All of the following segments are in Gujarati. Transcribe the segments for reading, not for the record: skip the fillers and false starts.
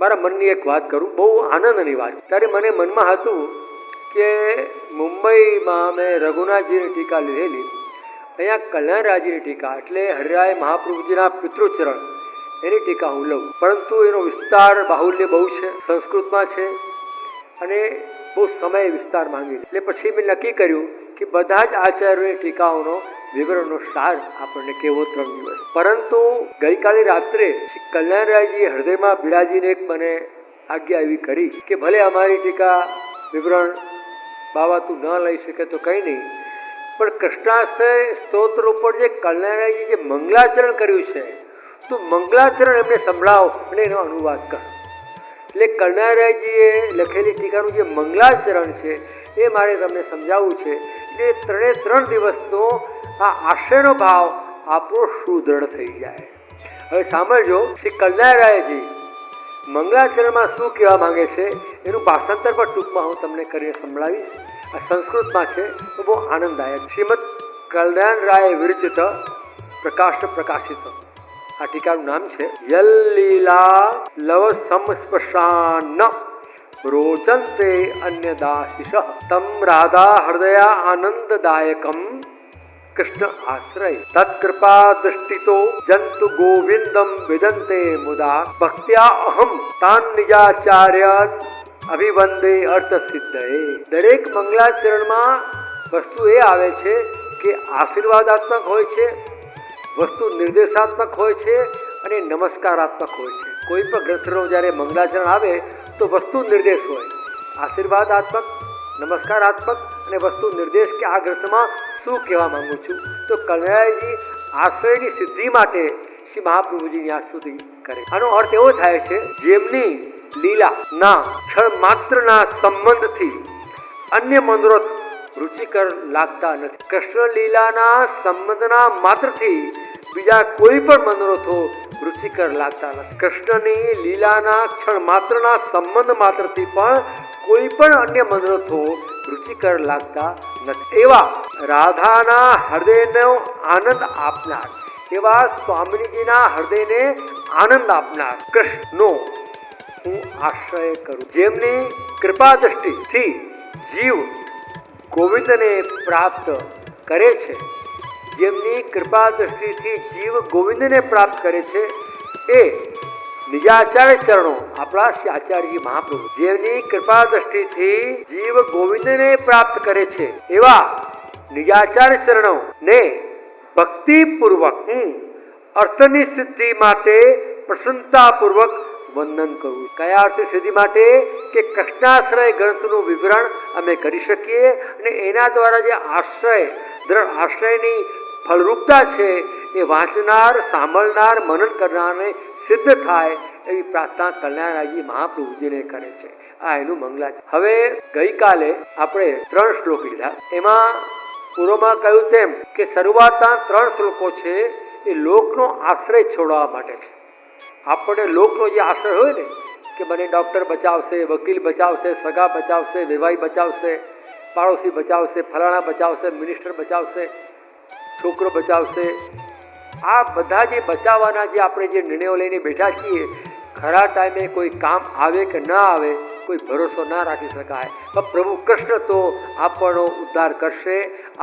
મારા મનની એક વાત કરું, બહુ આનંદની વાત. ત્યારે મને મનમાં હતું કે મુંબઈમાં મેં રઘુનાથજીની ટીકા લીધેલી, અહીંયા કલ્યાણરાયજીની ટીકા એટલે હરિરાય મહાપ્રભુજીના પિતૃચરણ એની ટીકા હું લઉં. પરંતુ એનો વિસ્તાર બાહુલ્ય બહુ છે, સંસ્કૃતમાં છે અને બહુ સમય વિસ્તાર માંગી. એટલે પછી મેં નક્કી કર્યું કે બધા જ આચાર્યોની ટીકાઓનો વિવરણનો સાર આપણને કેવો 3 દિવસ. પરંતુ ગઈકાલે રાત્રે શ્રી કલ્યાણરાયજી હૃદયમાં બિરાજીને એક મને આજ્ઞા એવી કરી કે ભલે અમારી ટીકા વિવરણ બાબા તું ન લઈ શકે તો કંઈ નહીં, પણ કૃષ્ણાશ્રય સ્તોત્ર ઉપર જે કલ્યાણરાયજી જે મંગલાચરણ કર્યું છે તું મંગલાચરણ એમને સંભળાવ અને એનો અનુવાદ કર. એટલે કલ્યાણરાયજીએ લખેલી ટીકાનું જે મંગલાચરણ છે એ મારે તમને સમજાવવું છે. એટલે 3 દિવસનો આ આશ્રયનો ભાવ આપણો સુદૃઢ થઈ જાય. હવે સાંભળજો, શ્રી કલ્યાણરાયજી મંગલાચરણમાં શું કહેવા માંગે છે એનું ભાષાંતર પણ ટૂંકમાં હું તમને કરીને સંભળાવીશ. આ સંસ્કૃતમાં છે તો બહુ આનંદદાયક. શ્રીમદ કલ્યાણરાય વિરચિત પ્રકાશ પ્રકાશિત આ ટીકાનું નામ છે. યલ્લીલા લવ સંસ્પર્શાન રોચંતે અન્યદાશિષ તમ રાધા હૃદયા આનંદદાયકમ કૃષ્ણ આશ્રય તત્કૃપા દૃષ્ટિતો જંતુ ગોવિંદમ વિદંતે મુદા ભક્ત્યા અહમ તાન નિજાચાર્ય અભિવંદે અર્થ સિદ્ધએ. દરેક મંગલાચરણમાં વસ્તુ એ આવે છે કે આશીર્વાદાત્મક હોય છે, વસ્તુ નિર્દેશાત્મક હોય છે અને નમસ્કારાત્મક હોય છે. કોઈ પણ ગ્રંથનો જ્યારે મંગલાચરણ આવે તો વસ્તુ નિર્દેશ હોય, આશીર્વાદાત્મક, નમસ્કારાત્મક અને વસ્તુ નિર્દેશ કે આ ગ્રંથમાં શું કહેવા માંગુ છું. તો કલ્યાણજી આશ્રયની સિદ્ધિ માટે શ્રી મહાપ્રભુજીની આ સ્તુતિ કરે. આનો અર્થ એવો થાય છે જેમની લીલા ના ક્ષણ માત્રના સંબંધથી અન્ય મનોરથ રુચિકર લાગતા નથી. કૃષ્ણ લીલાના સંબંધના માત્રથી બીજા કોઈ પણ મનોરથો રુચિકર લાગતા નથી. કૃષ્ણની લીલાના ક્ષણ માત્રના સંબંધ માત્રથી પણ કોઈ પણ અન્ય મનોરથો રુચિકર લાગતા નથી. એવા રાધાના હૃદયનો આનંદ આપનાર, એવા સ્વામીજીના હૃદયને આનંદ આપનાર કૃષ્ણનો હું આશ્રય કરું. જેમની કૃપા દ્રષ્ટિથી જીવ ગોવિંદને પ્રાપ્ત કરે છે, જેમની કૃપા દ્રષ્ટિથી જીવ ગોવિંદને પ્રાપ્ત કરે છે એ નિજાચાર્ય ચરણો આપણા શ્રી આચાર્યજી મહાપ્રભુ જેમની કૃપા દ્રષ્ટિથી જીવ ગોવિંદને પ્રાપ્ત કરે છે એવા નિજાચાર્ય ચરણો ને ભક્તિપૂર્વક હું અર્થની સિદ્ધિ માટે પ્રસન્નતાપૂર્વક વંદન કરું. કયા અર્થની સિદ્ધિ માટે? કે કૃષ્ણાશ્રય ગ્રંથનું વિવરણ અમે કરી શકીએ અને એના દ્વારા જે આશ્રય દ્રઢ આશ્રયની ફળરૂપતા છે એ વાંચનાર, સાંભળનાર, મનન કરનારને સિદ્ધ થાય એવી પ્રાર્થના કલ્યાણરાયજી મહાપ્રભુજીને કરે છે. આ એનું મંગલાચરણ. હવે ગઈકાલે આપણે 3 શ્લોક લીધા. એમાં પૂર્વમાં કહ્યું તેમ કે શરૂઆતના 3 શ્લોકો છે એ લોકનો આશ્રય છોડવા માટે છે. આપણે લોકનો જે આશ્રય હોય ને કે મને ડૉક્ટર બચાવશે, વકીલ બચાવશે, સગા બચાવશે, વેવાઈ બચાવશે, પાડોશી બચાવશે, ફલાણા બચાવશે, મિનિસ્ટર બચાવશે, છોકરો બચાવશે, આ બધા જે બચાવવાના જે આપણે જે નિર્ણયો લઈને બેઠા છીએ, ખરા ટાઈમે કોઈ કામ આવે કે ન આવે કોઈ ભરોસો ના રાખી શકાય. પણ પ્રભુ કૃષ્ણ તો આપણો ઉદ્ધાર કરશે,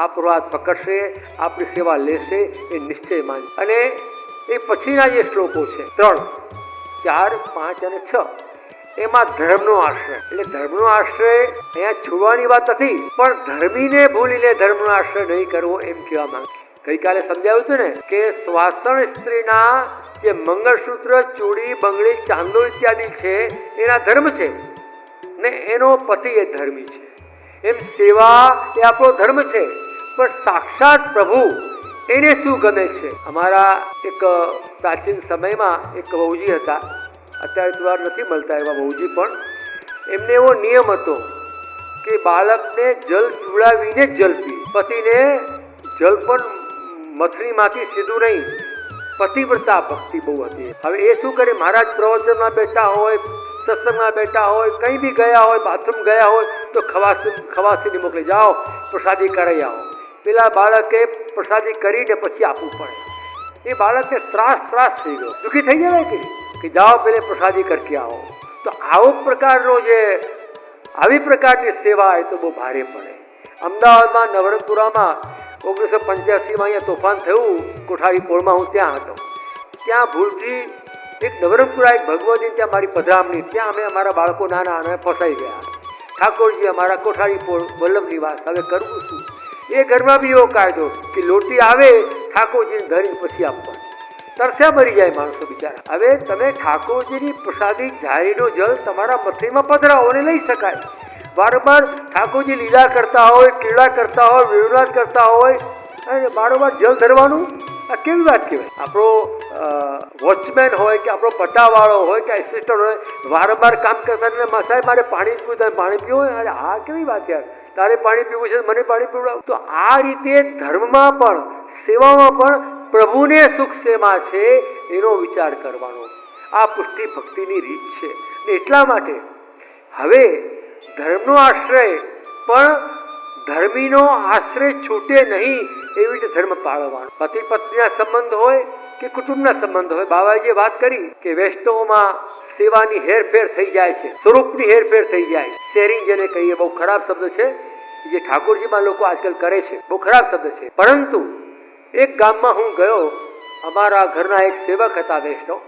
આપણો હાથ પકડશે, આપણી સેવા લેશે એ નિશ્ચય માન. અને એ પછીના જે શ્લોકો છે 3, 4, 5 અને 6 એમાં ધર્મનો આશ્રય. એટલે ધર્મનો આશ્રય અહીંયા છોડવાની વાત નથી, પણ ધર્મીને ભૂલીને ધર્મનો આશ્રય નહીં કરવો એમ કહેવા માંગે. ગઈકાલે સમજાવ્યું હતું ને કે સ્વાસણ સ્ત્રીના જે મંગળસૂત્ર, ચૂડી, બંગડી, ચાંદો ઇત્યાદિ છે એના ધર્મ છે ને એનો પતિ એ ધર્મી છે. એમ સેવા એ આપણો ધર્મ છે, પણ સાક્ષાત પ્રભુ એને શું ગમે છે? અમારા એક પ્રાચીન સમયમાં એક વહુજી હતા, અત્યારે તો વાર નથી મળતા એવા વહુજી, પણ એમને એવો નિયમ હતો કે બાળકને જલ પીવડાવીને જ જલ પી, પતિને જલ પણ મથડીમાંથી સીધું નહીં. પતિવ્રતા ભક્તિ બહુ હતી. હવે એ શું કરે, મહારાજ પ્રવચનમાં બેઠા હોય, સત્સંગમાં બેઠા હોય, કંઈ બી ગયા હોય, બાથરૂમ ગયા હોય તો ખવાસીને મોકલી જાઓ, પ્રસાદી કરાવી આવો. પેલા બાળકે પ્રસાદી કરીને પછી આપવું પડે. એ બાળકને ત્રાસ થઈ ગયો, દુઃખી થઈ જાય કે જાઓ પેલે પ્રસાદી કરકે આવો. તો આવી પ્રકારની સેવા એ તો બહુ ભારે પડે. અમદાવાદમાં નવરંગપુરામાં 1985માં અહીંયા તોફાન થયું, કોઠારી પોળમાં હું ત્યાં હતો. ત્યાં ભૂલથી એક નવરંગપુરા એક ભગવતી ત્યાં મારી પધરામણી, ત્યાં અમે અમારા બાળકો નાના અને ફસાઈ ગયા. ઠાકોરજી અમારા કોઠારી પોળ વલ્લભ નિવાસ. હવે કરવું શું? એ ઘરમાં બી એવો કાયદો કે લોટી આવે ઠાકોરજીને ધરી પછી આપવા. તરસ્યા મરી જાય માણસો બિચારા. હવે તમે ઠાકોરજીની પ્રસાદી ઝારીનું જલ તમારા મથરીમાં પધરાવો અને લઈ શકાય. વારંવાર ઠાકોરજી લીલા કરતા હોય, ક્રીડા કરતા હોય, વિરોનાથ કરતા હોય અને વારંવાર જલ ધરવાનું, આ કેવી વાત કહેવાય? આપણો વોચમેન હોય કે આપણો પટ્ટાવાળો હોય કે એસિસ્ટન્ટ હોય, વારંવાર કામ કરતા સાહેબ મારે પાણી પીવું, તમે પાણી પીવો, અરે આ કેવી વાત યાર, તારે પાણી પીવું છે મને પાણી પીવડાવ. તો આ રીતે ધર્મમાં પણ સેવામાં પણ પ્રભુને સુખ શેમાં છે એનો વિચાર કરવાનો. આ પુષ્ટિ ભક્તિની રીત છે. એટલા માટે હવે ધર્મનો આશ્રય પણ ધર્મીનો આશ્રય છૂટે નહીં એવી રીતે ધર્મ પાળવાનો. પતિ પત્નીના સંબંધ હોય કે કુટુંબના સંબંધ હોય, બાબાએ જે વાત કરી કે વૈષ્ણવમાં સેવાની હેરફેર થઈ જાય છે, સ્વરૂપની હેરફેર થઈ જાય. શેરિંગ જેને કહીએ, બહુ ખરાબ શબ્દ છે જે ઠાકોરજીમાં લોકો આજકાલ કરે છે, બહુ ખરાબ શબ્દ છે. પરંતુ એક ગામમાં હું ગયો, અમારા ઘરના એક સેવક હતા વૈષ્ણવ,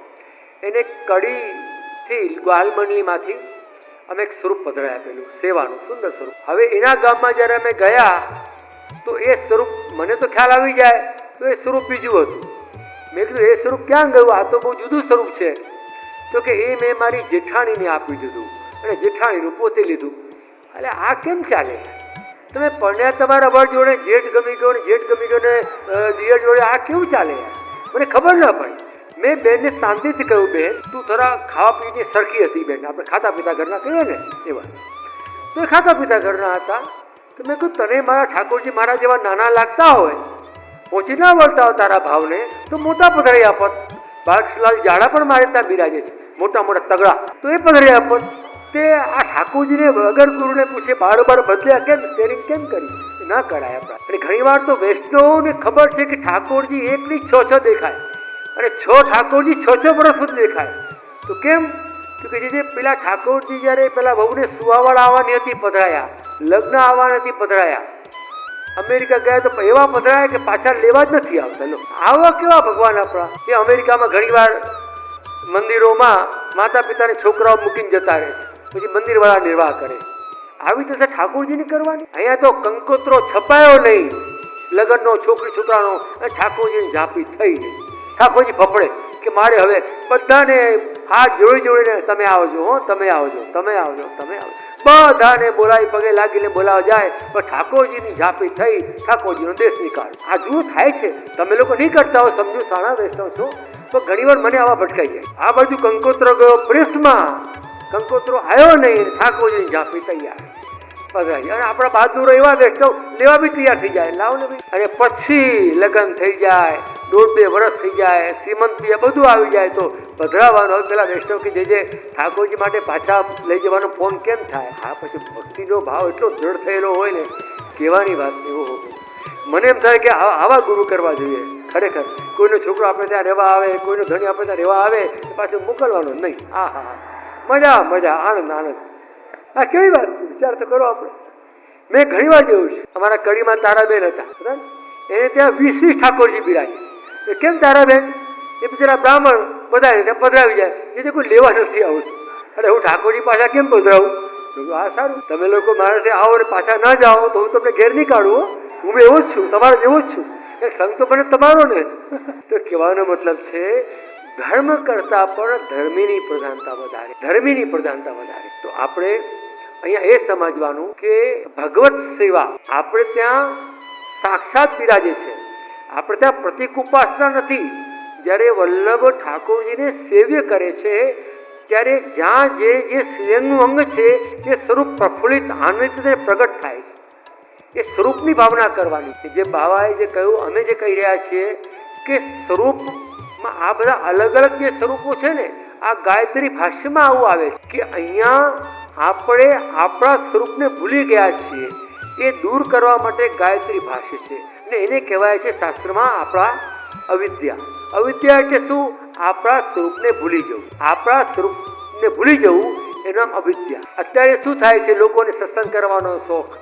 એને કડીથી ગ્વાલ મંડળીમાંથી અમે એક સ્વરૂપ પધરાય આપેલું સેવાનું, સુંદર સ્વરૂપ. હવે એના ગામમાં જ્યારે અમે ગયા તો એ સ્વરૂપ મને તો ખ્યાલ આવી જાય તો એ સ્વરૂપ બીજું હતું. મેં કીધું એ સ્વરૂપ ક્યાં ગયું? આ તો બહુ જુદું સ્વરૂપ છે. તો કે એ મેં મારી જેઠાણીને આપી દીધું અને જેઠાણીનું પોતે લીધું. એટલે આ કેમ ચાલે? તમે પરણ્યા તમારા વર જોડે, જેઠ ગમી ગયો ને જેઠ ગમી ગયો ને દિયર જોડે, આ કેવું ચાલે? મને ખબર ના પડી. મેં બેનને શાંતિથી કહ્યું, બેન તું થોડા ખાવા પીને સરખી હતી બેન, આપણે ખાતા પીતા ઘરના કહીએ ને એવા. તો એ ખાતા પીતા ઘરના હતા. તો મેં કહ્યું તને મારા ઠાકોરજી મારા જેવા નાના લાગતા હોય, પહોંચી ના વળતા હોય તારા ભાવને, તો મોટા પધરાઈ આપત. બાળકલાલ જાડા પણ મારે ત્યાં બિરાજે છે, મોટા મોટા તગડા, તો એ પધરાઈ આપત. તે આ ઠાકોરજીને વગર ગુરુને પૂછે બારોબાર બદલ્યા કેમ, શેરિંગ કેમ કરી? ના કરાય આપણા. અને ઘણી વાર તો વૈષ્ણવોને ખબર છે કે ઠાકોરજી એકની 6 દેખાય અને 6 ઠાકોરજી 6 વર્ષ સુધી દેખાય. તો કેમ? તો કે જે પેલા ઠાકોરજી જ્યારે પેલા વહુને સુવાવાળા આવવાની હતી પધરાયા, લગ્ન આવવા નથી પધરાયા, અમેરિકા ગયા તો એવા પધરાયા કે પાછા લેવા જ નથી આવતા. આવા કેવા ભગવાન આપણા! એ અમેરિકામાં ઘણી વાર મંદિરોમાં માતા પિતાને છોકરાઓ મૂકીને જતા રહે છે, પછી મંદિરવાળા નિર્વાહ કરે. આવી રીતે ઠાકોરજીને કરવાની. અહીંયા તો કંકોત્રો છપાયો નહીં લગ્નનો, છોકરી છોકરાનો, અને ઠાકોરજીની ઝાંપી થઈ નહીં. ઠાકોરજી ફફડે કે મારે હવે બધાને હાથ જોડી જોડીને તમે આવજો, હો તમે આવજો, તમે આવજો, તમે આવજો, બધાને બોલાવી પગે લાગીને બોલાવા જાય, પણ ઠાકોરજીની ઝાંપી થઈ, ઠાકોરજીનો દેશ નિકાલ. આ જુઓ થાય છે. તમે લોકો નહીં કરતા હો, સમજો સાણા વૈષ્ણવ છો, તો ઘણી વાર મને આવા ભટકાઈ જાય. આ બાજુ કંકોત્રો ગયો પ્રેસમાં, કંકોત્રો આવ્યો નહીં, ઠાકોરજીની ઝાંપી તૈયાર પધરાઈ. અને આપણા બહાદુરો એવા વૈષ્ણવ લેવા બી તૈયાર થઈ જાય, લાવો ને ભાઈ. અને પછી લગ્ન થઈ જાય, 1.5-2 વર્ષ થઈ જાય, શ્રીમંતી બધું આવી જાય તો પધરાવાનો. હવે પેલા વૈષ્ણવ કે જે ઠાકોરજી માટે પાછા લઈ જવાનો ફોન કેમ થાય? હા, પછી ભક્તિનો ભાવ એટલો દ્રઢ થયેલો હોય ને, કહેવાની વાત એવો હોય. મને એમ થાય કે આવા ગુરુ કરવા જોઈએ ખરેખર. કોઈનો છોકરો આપણે ત્યાં રહેવા આવે, કોઈનો ધણી આપણે ત્યાં રહેવા આવે, પાછું મોકલવાનો નહીં. હા હા હા, મજા મજા, આનંદ આનંદ. આ કેવી વાત છે? વિચાર તો કરો આપણે. મેં ઘણી વાર જોયું છે. અમારા કડીમાં તારાબેન હતા, બરાબર, એને ત્યાં 20 ઠાકોરજી બિરાજે. કેમ તારાબેન? એ બિચારા બ્રાહ્મણ બધાને ત્યાં પધરાવી જાય, એ કોઈ લેવા નથી આવતું. અરે હું ઠાકોરજી પાછા કેમ પધરાવું? આ સારું, તમે લોકો મારા ત્યાં આવો ને પાછા ના જાઓ તો હું તમને ઘેર નહીં કાઢું. હું એવો જ છું, તમારો જેવો જ છું. એક સંગ તો મને તમારો ને. તો કહેવાનો મતલબ છે ધર્મ કરતા પણ ધર્મીની પ્રધાનતા વધારે, ધર્મીની પ્રધાનતા વધારે. તો આપણે અહીંયા એ સમજવાનું કે ભગવત સેવા આપણે ત્યાં સાક્ષાત બિરાજે છે, આપણે ત્યાં પ્રતિક ઉપાસના નથી. જ્યારે વલ્લભ ઠાકોરજીને સેવ્ય કરે છે ત્યારે જ્યાં જે શ્રીઅંગનું અંગ છે એ સ્વરૂપ પ્રફુલ્લિત આનંદિત પ્રગટ થાય છે. એ સ્વરૂપની ભાવના કરવાની છે. જે બાવાએ જે કહ્યું, અમે જે કહી રહ્યા છીએ કે સ્વરૂપમાં આ બધા અલગ અલગ જે સ્વરૂપો છે ને, આ ગાયત્રી ભાષ્યમાં આવું આવે છે કે અહીંયા આપણે આપણા સ્વરૂપને ભૂલી ગયા છીએ, એ દૂર કરવા માટે ગાયત્રી ભાષ્ય છે. ને એને કહેવાય છે શાસ્ત્રમાં આપણા અવિદ્યા. અવિદ્યા એટલે શું? આપણા સ્વરૂપને ભૂલી જવું. આપણા સ્વરૂપને ભૂલી જવું એનું નામ અવિદ્યા. અત્યારે શું થાય છે? લોકોને સત્સંગ કરવાનો શોખ,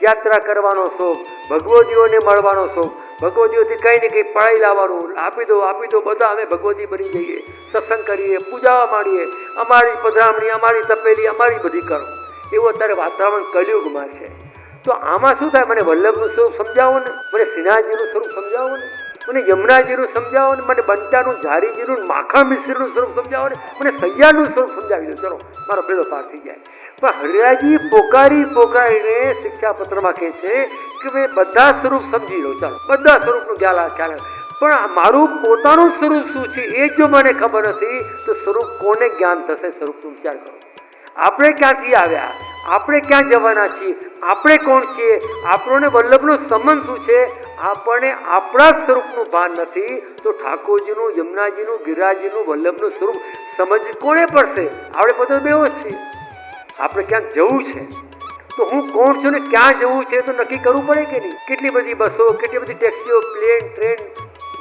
યાત્રા કરવાનો શોખ, ભગવદીઓને મળવાનો શોખ, ભગવદીઓથી કંઈ ને કંઈ પડાઈ લાવવાનું, આપી દો બધા અમે ભગવદી બની જઈએ, સત્સંગ કરીએ, પૂજાવા માંડીએ, અમારી પધરામણી, અમારી તપેલી, અમારી બધી કરો. એવું અત્યારે વાતાવરણ કલિયુગમાં છે. તો આમાં શું થાય? મને વલ્લભનું સ્વરૂપ સમજાવો ને, મને શ્રીનાથજીનું સ્વરૂપ સમજાવો ને, મને યમુનાજીનું સમજાવો ને, મને બંટાનું, ઝારીજીનું, માખા મિશ્રનું સ્વરૂપ સમજાવો ને, મને સૈયાનું સ્વરૂપ સમજાવી દો. ચલો, મારો બેડો પાર થઈ જાય. પણ હરિરાયજી પોકારીને શિક્ષાપત્રમાં કહે છે કે ભાઈ બધા સ્વરૂપ સમજી લો, ચાલો બધા સ્વરૂપનું ખ્યાલ. પણ મારું પોતાનું સ્વરૂપ શું છે એ જો મને ખબર નથી તો સ્વરૂપ કોને જ્ઞાન થશે? સ્વરૂપનો વિચાર કરો. આપણે ક્યાંથી આવ્યા? આપણે ક્યાં જવાના છીએ? આપણે કોણ છીએ? આપણને વલ્લભનો સંબંધ શું છે? આપણને આપણા સ્વરૂપનું ભાન નથી તો ઠાકોરજીનું, યમુનાજીનું, ગિરિરાજજીનું, વલ્લભનું સ્વરૂપ સમજ કોને પડશે? આપણે બધા બેવ જ છીએ. આપણે ક્યાંક જવું છે તો હું કોણ છું ને ક્યાં જવું છે તો નક્કી કરવું પડે કે નહીં? કેટલી બધી બસો, કેટલી બધી ટેક્સીઓ, પ્લેન, ટ્રેન,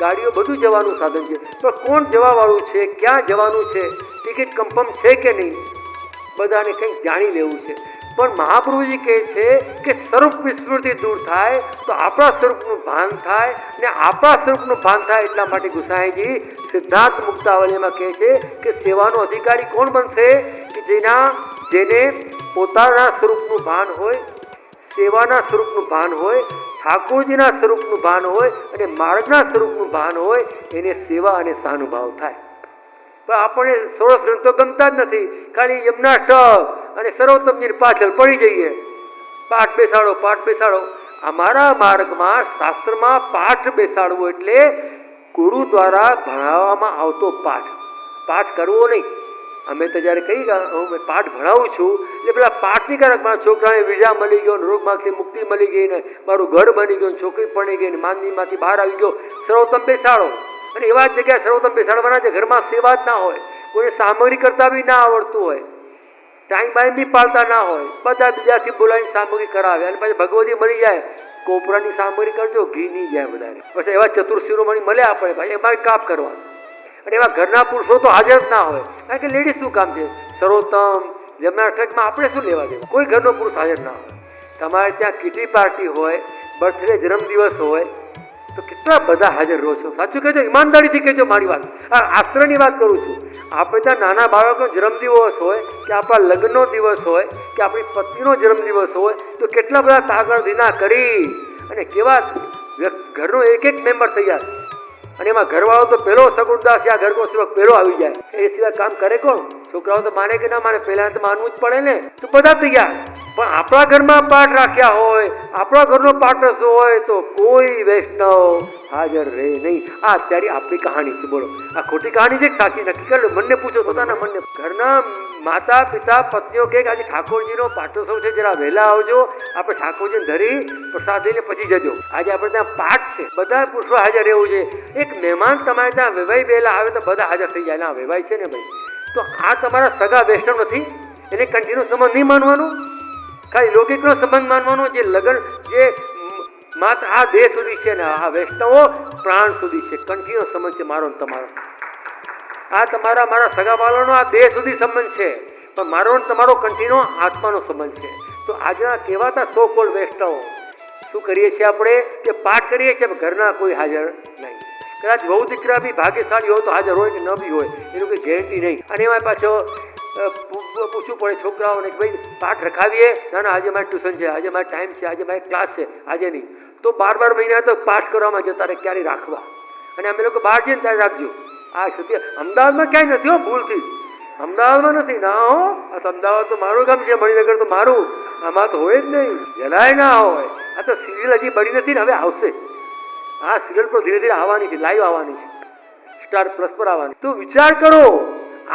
ગાડીઓ, બધું જવાનું સાધન છે, પણ કોણ જવાવાળું છે? ક્યાં જવાનું છે? ટિકિટ કન્ફર્મ છે કે નહીં? બધાને કંઈક જાણી લેવું છે. પણ મહાપ્રભુજી કહે છે કે સ્વરૂપ વિસ્મૃતિ દૂર થાય તો આપણા સ્વરૂપનું ભાન થાય, ને આપણા સ્વરૂપનું ભાન થાય એટલા માટે ગુસાઈજી સિદ્ધાર્થ મુક્તાવલીમાં કહે છે કે સેવાનો અધિકારી કોણ બનશે? કે જેને પોતાના સ્વરૂપનું ભાન હોય, સેવાના સ્વરૂપનું ભાન હોય, ઠાકોરજીના સ્વરૂપનું ભાન હોય અને માર્ગના સ્વરૂપનું ભાન હોય, એને સેવા અને સાનુભાવ થાય. પણ આપણને ષોડશ ગ્રંથો ગમતા જ નથી, ખાલી યમનાષ્ટક અને સર્વોત્તમજીની પાછળ પડી જઈએ. પાઠ બેસાડો. અમારા માર્ગમાં, શાસ્ત્રમાં પાઠ બેસાડવો એટલે ગુરુ દ્વારા ભણાવવામાં આવતો પાઠ કરવો નહીં. અમે તો જ્યારે કહી હું પાઠ ભણાવું છું એટલે પેલા પાઠની કારક મારા છોકરાને વિઝા મળી ગયો, રોગમાંથી મુક્તિ મળી ગઈ, ને મારું ઘર બની ગયું, છોકરી પરણી ગઈ, ને માંદગીમાંથી બહાર આવી ગયો. સર્વોત્તમ બેસાડો. અને એવા જ જગ્યાએ સર્વોત્તમ બેસાડવાના છે ઘરમાં સેવા જ ના હોય, કોઈને સામગ્રી કરતા બી ના આવડતું હોય, ટાઈમ બાઈમ બી પાળતા ના હોય, બધા બીજાથી બોલાવીને સામગ્રી કરાવે. અને પછી ભગવતી મળી જાય, કોપરાની સામગ્રી કરજો, ઘી નહીં જાય બધાને. પછી એવા ચતુર શિરોમણી મળે આપણે, ભાઈ એમાં કાપ કરવાનું. અને એવા ઘરના પુરુષો તો હાજર જ ના હોય, કારણ કે લેડીઝ શું કામ છે? સર્વોત્તમ યમુનાષ્ટકમાં આપણે શું લેવા દેવા? કોઈ ઘરનો પુરુષ હાજર ના હોય. તમારે ત્યાં કિટી પાર્ટી હોય, બર્થડે, જન્મદિવસ હોય તો કેટલા બધા હાજર રહો છો? સાચું કહેજો, ઈમાનદારીથી કહેજો. મારી વાત આશ્રયની વાત કરું છું. આપણે ત્યાં નાના બાળકનો જન્મદિવસ હોય કે આપણા લગ્નનો દિવસ હોય કે આપણી પત્નીનો જન્મદિવસ હોય તો કેટલા બધા તાગર ધીના કરી અને કેવા ઘરનો એક મેમ્બર તૈયાર. અને એમાં ઘરવાળો તો પહેલો સગુણદાસ યા ઘરનો સેવક પહેલો આવી જાય. એ સિવાય કામ કરે કોણ? છોકરાઓ તો માને કે ના માને, પહેલા તો માનવું જ પડે ને. તો બધા તૈયાર. પણ આપણા ઘરમાં પાઠ રાખ્યા હોય, આપણા ઘરનો પાઠ હોય તો કોઈ વૈષ્ણવ હાજર રહે નહીં. આ અત્યારે આપણી કહાણી છે. બોલો, આ ખોટી કહાણી છે કે સાચી? નક્કી કરી લો. મનને પૂછો, પોતાના મનને. ઘરના માતા પિતા પત્નીઓ કે આજે ઠાકોરજીનો પાઠોત્સવ છે, જરા વહેલા આવજો, આપણે ઠાકોરજીને ધરી પ્રસાદ લઈને પછી જજો. આજે આપણે ત્યાં પાઠ છે, બધા પુરુષો હાજર રહેવું છે. એક મહેમાન તમારે ત્યાં વેવાઈ વહેલા આવે તો બધા હાજર થઈ જાય. ના વેવાઈ છે ને ભાઈ, તો આ તમારા સગા વૈષ્ણવ નથી, એને કન્ટિન્યુ સંબંધ નહીં માનવાનો, ખાલી લૌકિકનો સંબંધ માનવાનો. જે લગ્ન જે માત્ર આ દેહ સુધી છે ને આ વૈષ્ણવો પ્રાણ સુધી છે, કન્ટિન્યુ સંબંધ છે મારો ને તમારો. આ તમારા મારા સગાવાળાનો આ દેહ સુધી સંબંધ છે, પણ મારો ને તમારો કન્ટિન્યુ આત્માનો સંબંધ છે. તો આજના કહેવાતા સો કોલ વૈષ્ણવો શું કરીએ છીએ આપણે? કે પાઠ કરીએ છીએ, ઘરના કોઈ હાજર નહીં. કદાચ વહુ દીકરા બી ભાગ્યશાળી હોય તો હાજર હોય કે ન બી હોય, એનું કોઈ ગેરંટી નહીં. અને એમાં પાછો પૂછવું પડે છોકરાઓને કે ભાઈ પાઠ રખાવીએ? ના, આજે મારે ટ્યુશન છે, આજે મારે ટાઈમ છે, આજે મારે ક્લાસ છે, આજે નહીં. તો 12 મહિના તો પાઠ કરવામાં જતા રહે, ક્યારે રાખવા? અને અમે લોકો બહાર જઈએ ને ત્યારે રાખજો. આ સુધી અમદાવાદમાં ક્યાંય નથી હો, ભૂલથી અમદાવાદમાં નથી. ના હો, આ તો અમદાવાદ તો મારું ગામ છે, મણિનગર તો મારું. આમાં તો હોય જ નહીં, જરાય ના હોય. આ તો સિરિયલ હજી બની નથી ને, હવે આવશે. આ સિરિયલ પર ધીરે ધીરે આવવાની છે, લાઈવ આવવાની છે, સ્ટાર પ્લસ પર આવવાની. તો વિચાર કરો,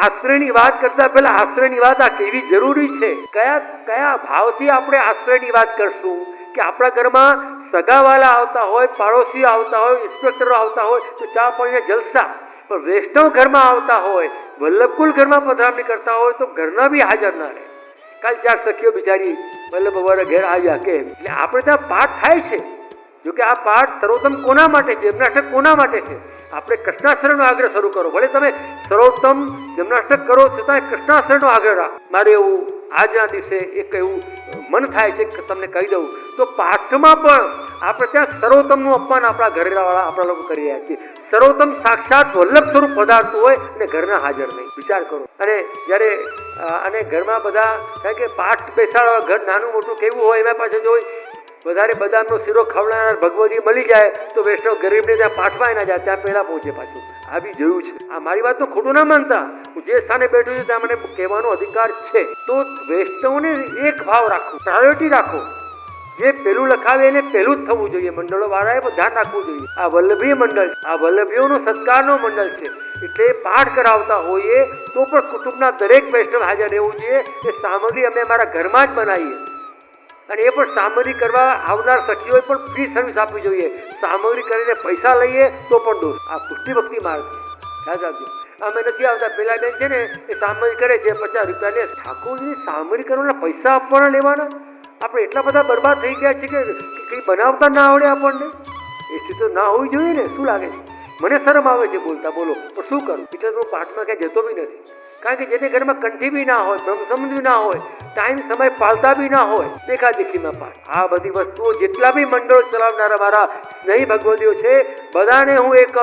આશ્રયની વાત કરતા પહેલા આશ્રયની વાત આ કેવી જરૂરી છે. કયા ભાવથી આપણે આશ્રયની વાત કરશું? કે આપણા ઘરમાં સગાવાલા આવતા હોય, પાડોશીઓ આવતા હોય, ઇન્સ્પેક્ટરો આવતા હોય તો ચા પાણીને જલસા. પણ વૈષ્ણવ ઘરમાં આવતા હોય, વલ્લભકુલ ઘરમાં પધરામણી કરતા હોય તો ઘરના બી હાજર ના રહે. કાલ 4 સખીઓ બિચારી વલ્લભ ઘેર આવ્યા કે એટલે આપણે ત્યાં પાઠ થાય છે, જોકે આ પાઠ સર્વોત્તમ કોના માટે છે, જન્માષ્ટક કોના માટે છે? આપણે કૃષ્ણાશ્રયનો આગ્રહ શરૂ કરો. ભલે તમે સર્વોત્તમ જન્માષ્ટક કરો છતાં કૃષ્ણાશ્રયનો આગ્રહ રાખ. મારે એવું આજના દિવસે એક એવું મન થાય છે કે તમને કહી દઉં તો પાઠમાં પણ આપણે ત્યાં સર્વોત્તમનું અપમાન આપણા ઘરેવાળા આપણા લોકો કરી રહ્યા છીએ. સર્વોત્તમ સાક્ષાત વલ્લભ સ્વરૂપ પદાર્થો હોય અને ઘરના હાજર નહીં. વિચાર કરો. અને જ્યારે અને ઘરમાં બધા કારણ કે પાઠ બેસાડવા ઘર નાનું મોટું કેવું હોય એમાં પાછળ જોઈ વધારે બદામનો શીરો ખવડાવનાર ભગવતી મળી જાય તો વૈષ્ણવ ગરીબને ત્યાં પાઠવાય ના જાય, ત્યાં પહેલા પહોંચે પાછું. આ બી જોયું છે. આ મારી વાતનો ખોટું ના માનતા, હું જે સ્થાને બેઠું છું ત્યાં મને કહેવાનો અધિકાર છે. તો વૈષ્ણવને એક ભાવ રાખો, પ્રાયોરિટી રાખો. જે પહેલું લખાવે એને પહેલું જ થવું જોઈએ. મંડળો વાળાએ ધ્યાન રાખવું જોઈએ. આ વલ્લભીય મંડળ, આ વલ્લભીઓનો સત્કારનો મંડળ છે. એટલે પાઠ કરાવતા હોઈએ તો પણ કુટુંબના દરેક વૈષ્ણવ હાજર રહેવું જોઈએ. એ સામગ્રી અમે અમારા ઘરમાં જ બનાવીએ અને એ પણ સામગ્રી કરવા આવનાર સખીઓએ પણ ફ્રી સર્વિસ આપવી જોઈએ. સામગ્રી કરીને પૈસા લઈએ તો પણ દોષ. આ પુષ્ટિ ભક્તિ માર્ગ યાદ રાખજો. અમે નથી આવતા. પેલા બેન છે ને એ સામગ્રી કરે છે, 50 રૂપિયા લે. ઠાકોરજીની સામગ્રી કરવાના પૈસા આપવાના લેવાના? આપણે એટલા બધા બરબાદ થઈ ગયા છે કે કંઈ બનાવતા ના આવડે આપણને. એ સ્થિતિ ના હોવી જોઈએ ને. શું લાગે છે? મને શરમ આવે છે બોલતા. બોલો પણ શું કરું? એટલે હું પાઠમાં ક્યાંય જતો બી નથી. કારણ કે જેને ઘરમાં કંઠી બી ના હોય, બ્રહ્મસંબંધ બી ના હોય, ટાઈમ સમય પાળતા બી ના હોય, દેખાદેખીમાં પાઠ. આ બધી વસ્તુઓ જેટલા બી મંડળો ચલાવનારા મારા સ્નેહી ભગવતીઓ છે બધાને હું એક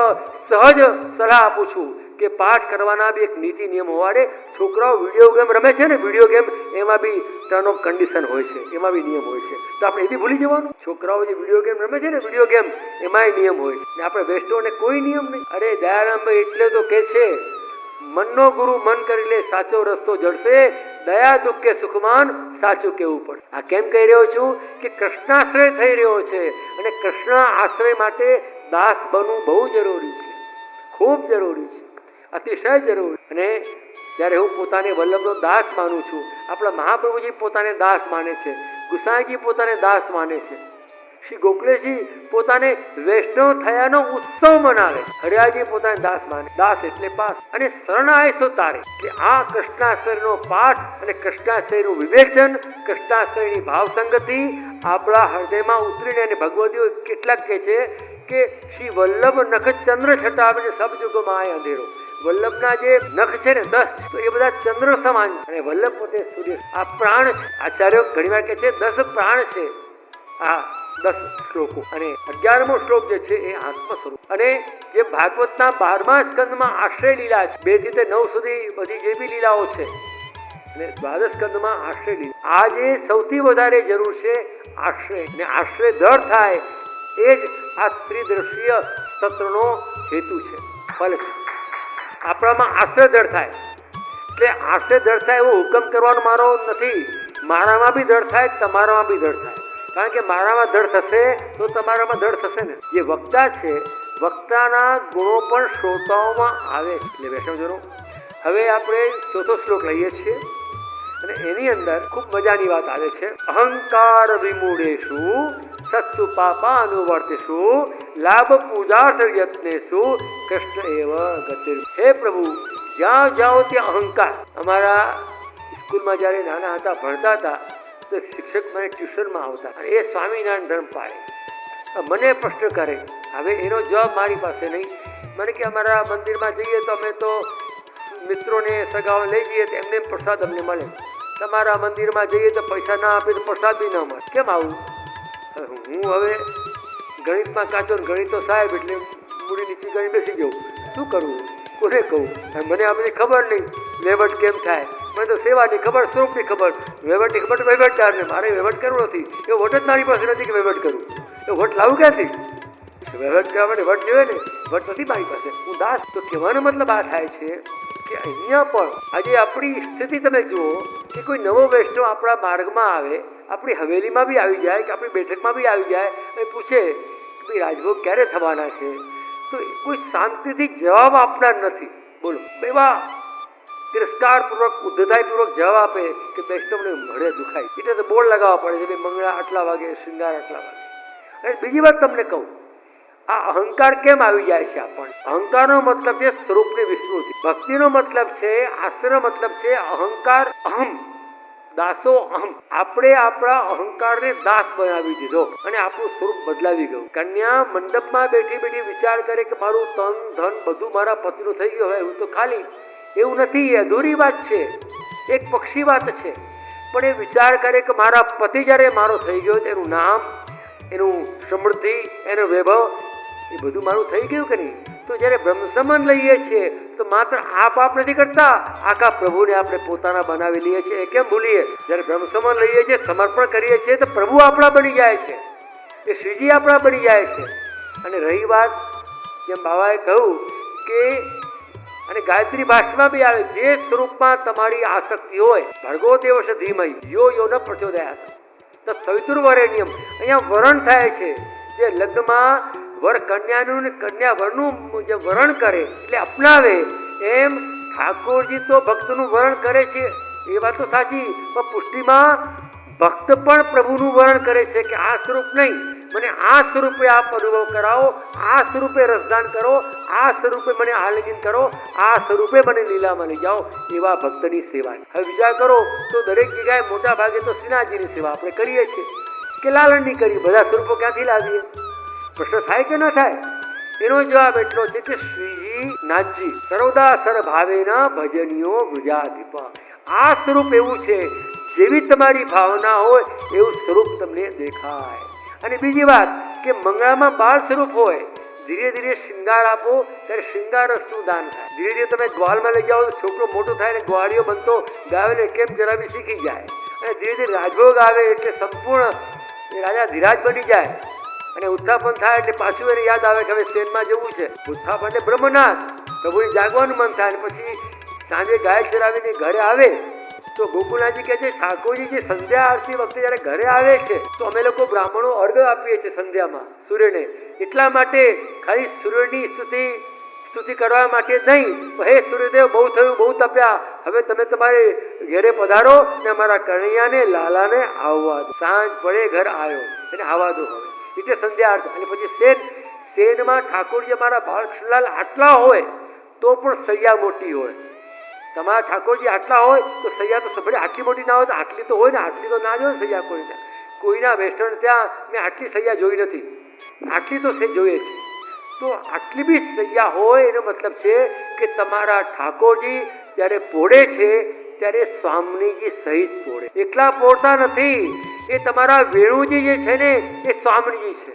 સહજ સલાહ આપું છું કે પાઠ કરવાના બી એક નીતિ નિયમ હોવાડે. છોકરાઓ વિડીયો ગેમ રમે છે ને, વિડીયો ગેમ એમાં બી ટર્ન ઓફ કન્ડિશન હોય છે, એમાં બી નિયમ હોય છે. તો આપણે એ બી ભૂલી જવાનું. છોકરાઓ જે વિડીયો ગેમ રમે છે ને, વિડીયો ગેમ એમાંય નિયમ હોય ને આપણે વૈષ્ણવને કોઈ નિયમ નહીં. અરે દયારામભાઈ એટલે તો કે છે મનનો ગુરુ મન કરી લે સાચો રસ્તો જડશે, દયા દુઃખે સુખમાન સાચું કેવું પડે. આ કેમ કહી રહ્યો છું કે કૃષ્ણાશ્રય થઈ રહ્યો છે અને કૃષ્ણ આશ્રય માટે દાસ બનવું બહુ જરૂરી છે, ખૂબ જરૂરી છે, અતિશય જરૂરી. અને જ્યારે હું પોતાને વલ્લભનો દાસ માનું છું, આપણા મહાપ્રભુજી પોતાને દાસ માને છે, ગુસાઈજી પોતાને દાસ માને છે, શ્રી ગોખલેજી પોતાને વૈષ્ણવ થયાનો ઉત્સવ મનાવે, હરિયાજી પોતાને દાસ માને. દાસ એટલે પાસ અને શરણ આયસો તારે. કે આ કૃષ્ણાશ્રયનો પાઠ અને કૃષ્ણાશ્રયનું વિવેચન, કૃષ્ણાશ્રયની ભાવ સંગતિ આપણા હૃદયમાં ઉતરીને અને ભગવતીઓ કેટલાક કહે છે કે શ્રી વલ્લભ નખ ચંદ્ર છટાવીને સબ યુગમાં આય અંધેરો. વલ્લભના જે નખ છે ને 10 તો એ બધા ચંદ્ર સમાન છે અને વલ્લભ પોતે સૂર્ય. આ પ્રાણ છે. આચાર્યો ઘણીવાર કહે છે 10 પ્રાણ છે આ 10 શ્લોકો. અને 11મો શ્લોક જે છે એ આત્મ સ્વરૂપ. અને જે ભાગવતના 12મા સ્કંદમાં આશ્રય લીલા છે, 2 થી 9 સુધી બધી જે બી લીલાઓ છે, અને 12 સ્કંદમાં આશ્રય લીલા. આ જે સૌથી વધારે જરૂર છે આશ્રય. અને આશ્રય દર થાય એ જ આ ત્રિદૃશ્ય તત્વનો હેતુ છે, ફલ છે. આપણામાં આશ્રય દળ થાય એટલે આશ્રય દળ થાય એવો હુકમ કરવાનો મારો નથી. મારામાં બી દળ થાય, તમારામાં બી દળ થાય. કારણ કે મારામાં દળ થશે તો તમારામાં દળ થશે ને. જે વક્તા છે, વક્તાના ગુણો પણ શ્રોતાઓમાં આવે. એટલે વૈષ્ણવજનો હવે આપણે 4થો શ્લોક લઈએ છીએ અને એની અંદર ખૂબ મજાની વાત આવે છે. અહંકાર વિમૂઢેષુ સત્સુ પાપાનુવર્તેષુ લાભ પૂજાર્થ યત્નેષુ કૃષ્ણ એવ ગતિર્. હે પ્રભુ, જ્યાં જાઓ ત્યાં અહંકાર. અમારા સ્કૂલમાં જ્યારે નાના હતા ભણતા હતા તો શિક્ષક મને ટ્યુશનમાં આવતા અને એ સ્વામિનારાયણ ધર્મ પાડે. મને પ્રશ્ન કરે, હવે એનો જવાબ મારી પાસે નહીં. મને કે અમારા મંદિરમાં જઈએ તો અમે તો મિત્રોને સગાઓ લઈ જઈએ તો એમને પ્રસાદ અમને મળે. તમારા મંદિરમાં જઈએ તો પૈસા ના આપે તો પ્રસાદ બી ના મળે. કેમ આવું? હું હવે ગણિતમાં કાચો, ગણિત તો સાહેબ એટલે મૂડી નીચે ગણી બેસી જવું. શું કરવું? કોને કહું? મને આ બધી ખબર નહીં વહીવટ કેમ થાય. મને તો સેવાની ખબર, સ્વરૂપની ખબર, વહીવટની ખબર તો વહીવટદારને. મારે વહીવટ કરવો નથી. એ વોટ જ મારી પાસે નથી કે વહીવટ કરું. એ વોટ લાવું ક્યાંથી? વહીવટ કરવા માટે વટ જોઈએ ને, વટ નથી મારી પાસે. હું દાસ. તો કહેવાનો મતલબ આ થાય છે કે અહીંયા પણ આજે આપણી સ્થિતિ તમે જુઓ કે કોઈ નવો વૈષ્ણવ આપણા માર્ગમાં આવે, આપણી હવેલીમાં બી આવી જાય કે આપણી બેઠકમાં બી આવી જાય અને પૂછે કે ભાઈ રાજભોગ ક્યારે થવાના છે, તો કોઈ શાંતિથી જવાબ આપનાર નથી. બોલો, એવા તિરસ્કારપૂર્વક, ઉદ્ધતાઈપૂર્વક જવાબ આપે કે વૈષ્ણવને મળે દુખાય. એટલે તો બોર્ડ લગાવવા પડે છે, ભાઈ મંગળા આટલા વાગે, શૃંગાર આટલા વાગે. અને બીજી વાત તમને કહું, આ અહંકાર કેમ આવી જાય છે આપણને? અહંકારનો મતલબ છે સ્વરૂપની વિસ્મૃતિ. ભક્તિનો મતલબ છે, આશ્રયનો મતલબ છે અહંકાર, અહમ દાસો અહમ, આપણે આપણા અહંકારને દાસ બનાવી દીધો અને આપણું સ્વરૂપ બદલાવી ગયું. કન્યા મંડપમાં બેઠી બેઠી વિચાર કરે કે મારું તન ધન બધું મારા પતિનું થઈ ગયું, હવે હું તો ખાલી. એવું નથી, અધૂરી વાત છે, એક પક્ષી વાત છે. પણ એ વિચાર કરે કે મારા પતિ જ્યારે મારો થઈ ગયો, એનું નામ, એનું સમૃદ્ધિ, એનું વૈભવ, એ બધું મારું થઈ ગયું કે નહીં. તો જ્યારે બ્રહ્મસંબંધ લઈએ છીએ તો માત્ર આપ નથી કરતા, આખા પ્રભુને આપણે પોતાના બનાવી લઈએ છીએ. એ કેમ ભૂલીએ? જ્યારે બ્રહ્મસંબંધ લઈએ છીએ, સમર્પણ કરીએ છીએ તો પ્રભુ આપણા બની જાય છે, એ શ્રીજી આપણા બની જાય છે. અને રહી વાત, જેમ બાબાએ કહ્યું કે, અને ગાયત્રી ભાષામાં બી આવે, જે સ્વરૂપમાં તમારી આસક્તિ હોય, ભર્ગો દેવશ ધીમહિ યો યો ન પ્રચોદયાત તો સવિતુર્વરેણ્યમ. અહીંયા વરણ થાય છે, જે લગ્નમાં વર કન્યાનું ને કન્યા વરનું જે વરણ કરે એટલે અપનાવે, એમ ઠાકોરજી તો ભક્તનું વરણ કરે છે. એ વાત તો સાચી, પણ પુષ્ટિમાં ભક્ત પણ પ્રભુનું વર્ણન કરે છે કે આ સ્વરૂપ નહીં, મને આ સ્વરૂપે આપ અનુભવ કરાવો, આ સ્વરૂપે રસદાન કરો, આ સ્વરૂપે મને આલિંગન કરો, આ સ્વરૂપે મને લીલામાં લઈ જાઓ. એવા ભક્તની સેવા છે. હવે વિચાર કરો તો દરેક જગ્યાએ મોટા ભાગે તો શ્રીનાથજીની સેવા આપણે કરીએ છીએ કે લાલણની કરી, બધા સ્વરૂપો ક્યાંથી લાવીએ? પ્રશ્ન થાય કે ન થાય? એનો જવાબ એટલો છે કે શ્રીજી નાથજી સર્વદા સરભાવેના ભજનીયો વૃજાધિપ. આ સ્વરૂપ એવું છે, જેવી તમારી ભાવના હોય એવું સ્વરૂપ તમને દેખાય. અને બીજી વાત કે મંગળામાં બાળ સ્વરૂપ હોય, ધીરે ધીરે શૃંગાર આપો ત્યારે શૃંગાર રસનું દાન થાય. ધીરે ધીરે તમે ગ્વાલમાં લઈ જાઓ તો છોકરો મોટો થાય ને ગ્વાળીઓ બનતો ગાયોને કેમ જરાબી શીખી જાય. અને ધીરે ધીરે રાજભોગ આવે એટલે સંપૂર્ણ રાજા ધીરાજ બની જાય. અને ઉત્થાપન થાય એટલે પાછું એને યાદ આવે કે હવે શેનમાં જવું છે. ઉત્થાપન એટલે બ્રહ્મનાથ, પ્રભુને જાગવાનું મન થાય. અને પછી સાંજે ગાય ચરાવીને ઘરે આવે તો ગોકુળનાથજી કહે છે, ઠાકોરજી જે સંધ્યા આરતી વખતે જ્યારે ઘરે આવે છે તો અમે લોકો બ્રાહ્મણો અર્ઘ આપીએ છીએ સંધ્યામાં સૂર્યને, એટલા માટે ખાલી સૂર્યની સ્તુતિ કરવા માટે નહીં. હે સૂર્યદેવ, બહુ થયું, બહુ તપ્યા, હવે તમે તમારે ઘરે પધારો ને અમારા કનૈયાને લાલાને આવવા દો. સાંજ પડે ઘર આવ્યો એને આવવા દો હવે, એટલે સંધ્યા આરતી. અને પછી શેનમાં ઠાકોરજી અમારા બાળકૃષ્ણલાલ આટલા હોય તો પણ સૈયા મોટી હોય. તમારા ઠાકોરજી આટલા હોય તો સૈયા તો સભરે આટલી મોટી ના હોય તો આટલી તો હોય ને, આટલી તો ના જોઈએ સૈયા કોઈના વેસ્ટર્ન ત્યાં મેં આટલી સૈયા જોઈ નથી, આટલી તો જોઈએ છે. તો આટલી બી સૈયા હોય એનો મતલબ છે કે તમારા ઠાકોરજી જ્યારે પોળે છે ત્યારે સ્વામીજી સહિત પોળે. એકલા પોળતા નથી, એ તમારા વેણુજી જે છે ને એ સ્વામીજી છે.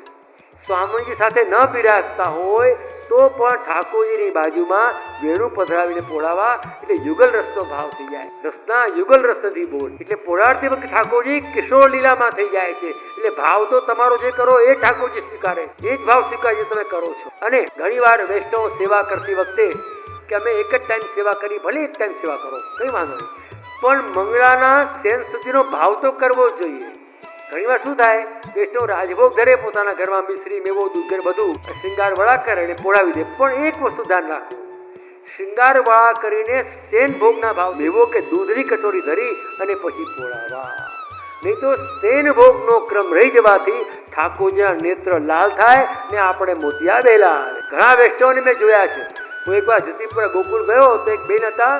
સ્વામીજી સાથે ન બિરાજતા હોય તો પણ ઠાકોરજીની બાજુમાં વેણુ પધરાવીને પોળાવા, એટલે યુગલ રસનો ભાવ થઈ જાય. રસના યુગલ રસ નથી બોલ, એટલે પોળાડતી વખતે ઠાકોરજી કિશોર લીલામાં થઈ જાય છે. એટલે ભાવ તો તમારો જે કરો એ ઠાકોરજી સ્વીકારે, એ જ ભાવ સ્વીકારે જે તમે કરો છો. અને ઘણી વાર વૈષ્ણવ સેવા કરતી વખતે કે અમે એક જ ટાઈમ સેવા કરી, ભલે એક ટાઈમ સેવા કરો, કઈ વાંધો નહીં, પણ મંગળાના સેન સુધીનો ભાવ તો કરવો જ જોઈએ. ઘણી વાર શું થાય, વૈષ્ણવ રાજભોગ ધરે પોતાના ઘરમાં, મિશ્રી, મેવો, દૂધ, બધું શૃંગાર વળા કરે અને પોળાવી દે. પણ એક વસ્તુ ધ્યાન રાખો, શૃંગાર વળા કરીને સેન ભોગના ભાવ મેવો કે દૂધની કટોરી ધરી અને પછી પોળાવા. નહીં તો સેન ભોગનો ક્રમ રહી જવાથી ઠાકોરજીના નેત્ર લાલ થાય ને આપણે મોતિયા બેલા આવે. ઘણા વૈષ્ણવને મેં જોયા છે. હું એકવાર જતીપુરા ગોકુળ ગયો તો એક બેન હતા,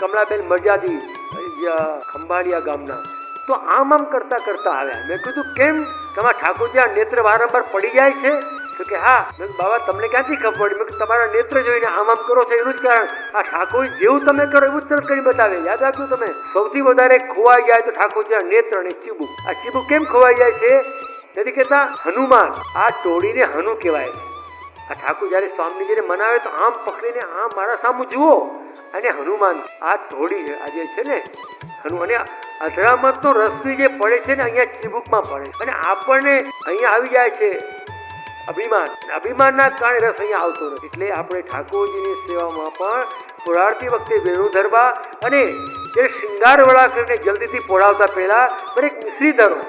કમળાબેન મરજાદી, ખંભાળિયા ગામના. તો આમ કરતા આવ્યા. મેં કીધું કેમ, તમારા ઠાકોરજીના નેત્ર વારંવાર પડી જાય છે? તો કે હા. મેં બાબા તમને ક્યાંથી ખબર પડી? મેં તમારા નેત્ર જોઈને આમ કરો છો એનું જ કારણ, આ ઠાકોરજી જેવું તમે કરો એવું જ તરત કરી બતાવે. યાદ રાખજો, તમે સૌથી વધારે ખોવાઈ જાય તો ઠાકોરજીના નેત્ર અને ચીબુક. આ ચીબુક કેમ ખોવાઈ જાય છે? નથી કહેતા હનુમાન, આ ટોળીને હનુ કહેવાય. આ ઠાકોર જયારે સ્વામીજીને મનાવે તો આમ પકડીને આમ મારા સામું જુઓ, અને હનુમાન આ ટોળી આજે છે ને હનુ. અને અધરામતનો રસ બી જે પડે છે ને અહીંયા ચીબુકમાં પડે, અને આપણને અહીંયા આવી જાય છે અભિમાન. અભિમાનના કારણે રસ અહીંયા આવતો નથી. એટલે આપણે ઠાકોરજીની સેવામાં પણ પોળાડતી વખતે વેણુ ધરવા, અને જે શૃંગાર વડા કરીને જલ્દીથી પોળાવતા પહેલા એક મિશ્રી ધરો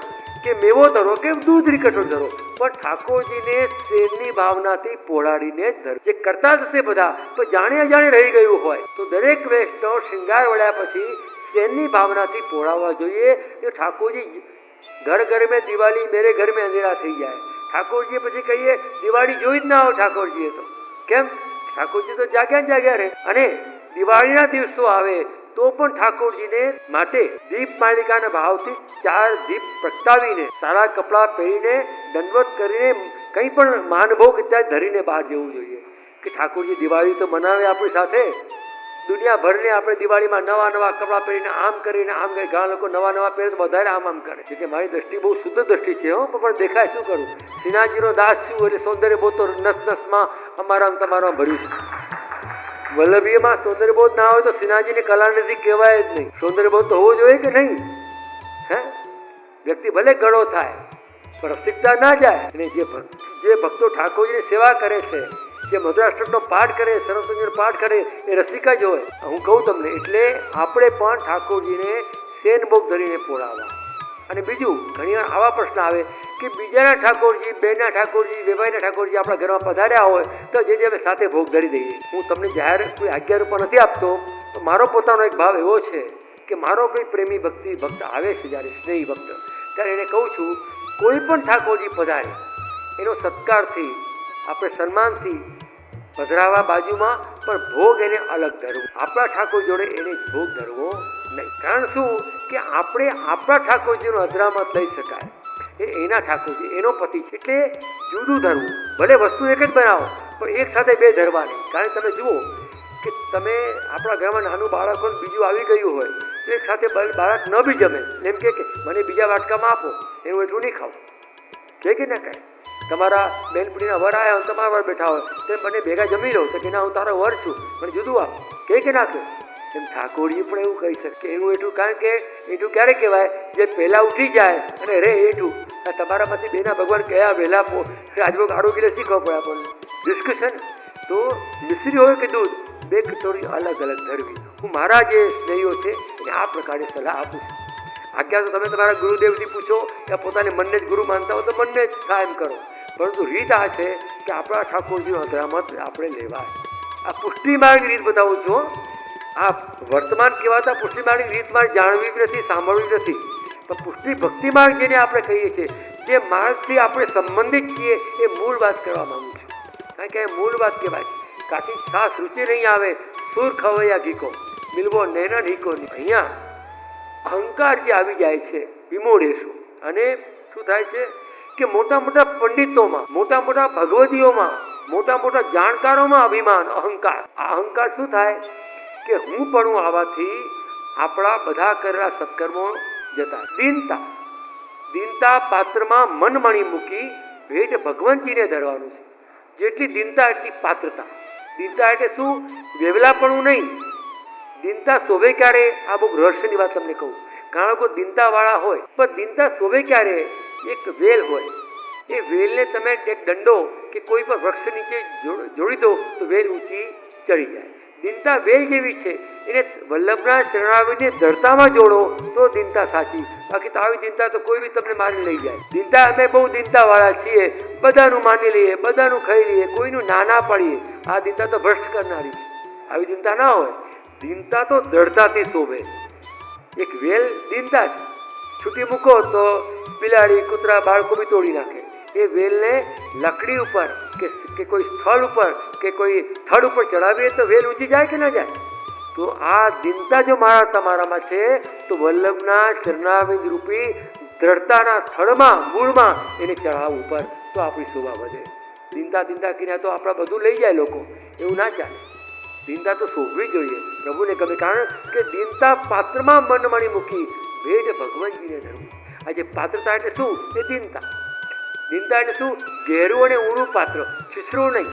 કે મેવો ધરો કે દૂધની કટોર ધરો, પણ ઠાકોરજીને શેરની ભાવનાથી પોળાડીને જ ધરો. જે કરતા જશે બધા તો જાણે અજાણે રહી ગયું હોય તો દરેક વૈષ્ણવ શૃંગાર વળ્યા પછી શેરની ભાવનાથી પોળાવવા જોઈએ. તો ઠાકોરજી ઘર ઘર મેં દિવાળી, મેરે ઘર મેં અંધેરા થઈ જાય. ઠાકોરજી પછી કહીએ દિવાળી જોઈ જ ના આવો ઠાકોરજીએ તો. કેમ? ઠાકોરજી તો જાગ્યા રહે. અને દિવાળીના દિવસો આવે તો પણ ઠાકોરજીને માટે દીપ માલિકાના ભાવથી 4 દીપ પ્રગટાવીને સારા કપડાં પહેરીને દંડવત કરીને કંઈ પણ માનભોગ ઇત્યાદિ ધરીને બહાર જવું જોઈએ કે ઠાકોરજી દિવાળી તો મનાવે આપણી સાથે. દુનિયાભરને આપણે દિવાળીમાં નવા કપડાં પહેરીને આમ કરીને આમ કરે. ઘણા લોકો નવા પહેરે તો વધારે આમ કરે છે કે મારી દ્રષ્ટિ બહુ શુદ્ધ દ્રષ્ટિ છે પણ દેખાય શું કરું. શ્રીનાથજીનો દાસ છું એટલે સૌંદર્યબોધ તો નસમાં અમારા તમારા ભર્યું છે. વલ્લભીયમાં સૌંદર્યબોધ ના હોય તો શ્રીનાથજીની કલાનિધિ કહેવાય જ નહીં. સૌંદર્યબોધ તો હોવો જોઈએ કે નહીં? હે, વ્યક્તિ ભલે ગળો થાય પણ રસિકતા ના જાય. અને જે ભક્તો ઠાકોરજીની સેવા કરે છે, જે મધુરાષ્ટકનો પાઠ કરે, સરસ્વતીનો પાઠ કરે, એ રસિકા જ હોય. હું કહું તમને, એટલે આપણે પણ ઠાકોરજીને શેનભોગ ધરીને પોળાવવા. અને બીજું, ઘણી વાર આવા પ્રશ્ન આવે કે બીજાના ઠાકોરજી, બેના ઠાકોરજી, વેવાઈના ઠાકોરજી આપણા ઘરમાં પધાર્યા હોય તો જે અમે સાથે ભોગ ધરી દઈએ. હું તમને જાહેર કોઈ આજ્ઞા પણ નથી આપતો, તો મારો પોતાનો એક ભાવ એવો છે કે મારો કોઈ પ્રેમી ભક્ત આવે છે, જ્યારે સ્નેહી ભક્ત, ત્યારે એને કહું છું કોઈ પણ ઠાકોરજી પધારે એનો સત્કારથી, આપણે સન્માનથી પધરાવા બાજુમાં, પણ ભોગ એને અલગ ધરવો. આપણા ઠાકોર જોડે એને ભોગ ધરવો નહીં. કારણ શું કે આપણે આપણા ઠાકોરજીનો અધરામત લઈ શકાય, એ એના ઠાકોરજી, એનો પતિ છે, એટલે જુદું ધરવું. ભલે વસ્તુ એક જ બનાવો પણ એક સાથે બે ધરવા નહીં. કારણ તમે જુઓ કે તમે આપણા ઘરમાં નાનું બાળક હોય, બીજું આવી ગયું હોય તો એક સાથે બાળક ન બી જમે, એમ કે મને બીજા વાટકામાં આપો, એવું એટલું નહીં ખાવું, કે ના કહે. તમારા બેનપણીના વર આવ્યા હોય, તમારા વર બેઠા હોય તો મને ભેગા જમી લો, તો કે ના હું તારો વર છું, મને જુદું આપ, કે ના કહે. એમ ઠાકોરજી પણ એવું કહી શકે એનું એટલું. કારણ કે એટલું ક્યારે કહેવાય? જે પહેલાં ઉઠી જાય અને રે એટલું. તમારામાંથી બેના ભગવાન કયા વહેલા આજભોગ આરોગ્ય શીખવા પડે આપણને. ડિસ્કશન તો મિશ્રી હોય કે દૂધ, બે કટોરી અલગ અલગ ધરવી. હું મારા જે સ્નેહીઓ છે એને આ પ્રકારે સલાહ આપું છું. આજ્ઞા તો તમે તમારા ગુરુદેવથી પૂછો, કે પોતાને મનને જ ગુરુ માનતા હો તો મનને જ કાયમ કરો. પરંતુ રીત આ છે કે આપણા ઠાકોરજીનો અધરામત આપણે લેવાય. આ પુષ્ટિ માર્ગની રીત બતાવું છું. આ વર્તમાન કહેવાતા પુષ્ટિ માર્ગની રીત મારે જાણવી નથી, સાંભળવી નથી, પણ પુષ્ટિ ભક્તિ માર્ગ જેને આપણે કહીએ છીએ, જે માર્ગથી આપણે સંબંધિત છીએ, એ મૂળ વાત કરવા માંગુ છું. કારણ કે એ મૂળ વાત કહેવાય. કાચી છાસ રૂચી નહીં આવે, સુર ખવૈયા ઘીકો, મિલવો નૈના ઢીકો. અહીંયા અહંકાર જે આવી જાય છે વિમોઢેશું. અને શું થાય છે કે મોટા મોટા પંડિતોમાં, મોટા મોટા ભગવદીઓમાં, મોટા મોટા જાણકારોમાં અભિમાન, અહંકાર. આ અહંકાર શું થાય કે હું પણ આવવાથી આપણા બધા કરેલા સત્કર્મો જતા. દીનતા પાત્રમાં મન મણી મૂકી ભેટ ભગવંતજીને ધરવાનું છે. જેટલી દીનતા એટલી પાત્રતા. દીનતા એટલે શું? વેવલાપણું નહીં. દીનતા શોભે ક્યારે? આ બહુ રહસ્યની વાત તમને કહું. કારણ કે દીનતાવાળા હોય, પણ દીનતા શોભે ક્યારે? એક વેલ હોય, એ વેલને તમે એક દંડો કે કોઈ પણ વૃક્ષ નીચે જોડી દો તો વેલ ઊંચી ચડી જાય. દીનતા વેલ જેવી છે, એને વલ્લભના ચરણાવીને ધરતામાં જોડો તો દીનતા સાચી. બાકી તો આવી દીનતા તો કોઈ બી તમને મારી લઈ જાય. દીનતા અમે બહુ દીનતાવાળા છીએ, બધાનું માની લઈએ, બધાનું ખાઈ લઈએ, કોઈનું ના પાડીએ. આ દીનતા તો ભ્રષ્ટ કરનારી છે. આવી દીનતા ના હોય. દીનતા તો દ્રઢતાથી શોભે. એક વેલ દીનતા છે, છૂટી મૂકો તો બિલાડી, કૂતરા, બાળકો બી તોડી નાખે. એ વેલને લકડી ઉપર કે કોઈ સ્થળ ઉપર કે કોઈ થડ ઉપર ચડાવીએ તો વેલ ઊંચી જાય કે ન જાય? તો આ દીનતા જો મારા તમારામાં છે તો વલ્લભના ચરણારવિંદ રૂપી દ્રઢતાના થડમાં, મૂળમાં એને ચઢાવવું ઉપર, તો આપણી શોભા વધે. દીનતા કર્યા તો આપણા બધું લઈ જાય લોકો, એવું ના ચાલે. દીનતા તો શોભવી જોઈએ, પ્રભુને ગમે. કારણ કે દીનતા પાત્રમાં મન મણી મૂકી ભેટ ભગવંતજીને ધરવું. આજે પાત્રતા એટલે શું? એ દીનતા. દીનતા એટલે શું? ઘેરું અને ઊંડું પાત્ર, છીછરું નહીં.